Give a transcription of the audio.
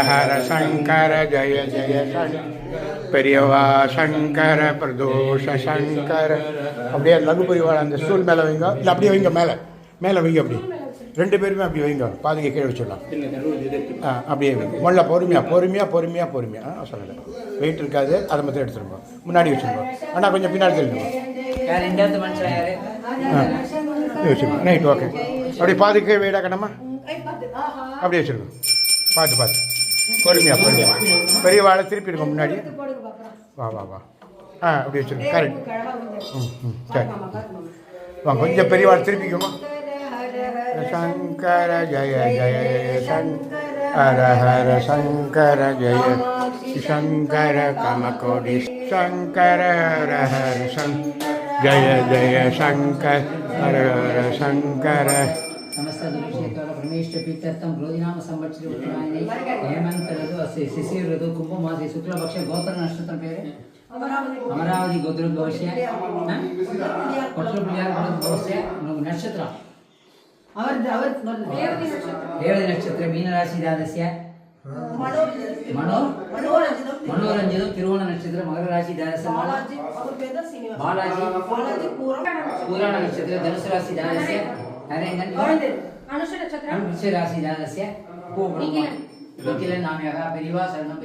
ஹர சங்கர ஜய ஜய பெரியவா சங்கர பிரதோஷ சங்கர. அப்படியே லகு பெரியவாள் அந்த ஸ்டூல் மேலே வைங்க, இல்லை அப்படியே வைங்க, மேலே மேலே வைங்க, அப்படி ரெண்டு பேருமே அப்படி வைங்க, பாதிக்க கீழே வச்சிடலாம். அப்படியே வைங்க, முதல்ல பொறுமையாக சொல்லலை, வெயிட் இருக்காது, அதை மட்டும் எடுத்துருங்க, முன்னாடி வச்சுருக்கோம். ஆனால் கொஞ்சம் பின்னாடி தெரிஞ்சுக்கோங்க. Right, okay. அப்படி பாதிக்க வெயிடாக கண்ணம்மா அப்படியே வச்சுருக்கோம். பார்த்து பொறுமையாக பெரிய வாழை திருப்பி இருக்கும் முன்னாடி. வா அப்படி வச்சுருக்கோம். கரெக்ட். சரி வாங்க, கொஞ்சம் பெரிய வாழை திருப்பிக்குமா. சங்கர ஜய ஜய ஹர ஹர சங்கர ஜய சங்கர கமகோடி சங்கர ஹர ஹர ஜய ஜய சங்கர ஹர ஹர சங்கர. समस्त दुर्विषयकाल परमेष्ठ पीत्यर्थम क्रोधिनाम संवत्सरे उत्तरायणे हेमंत ऋतु अस्य शिशिर ऋतु कुंभ मासे शुक्ल पक्ष गोत्र नक्षत्र पेरे अमरावती गोत्र भविष्य पट्टुपुलियार भविष्य नक्षत्र रेवती नक्षत्र मीन राशि दादस्य मनोरंजन तिरुवोण नक्षत्र मकर राशि दादस्य बालाजी पुराण नक्षत्र धनुष राशि दादस्य अनुष राशि दादस्य निखिल नाम्यः परिवा शरणं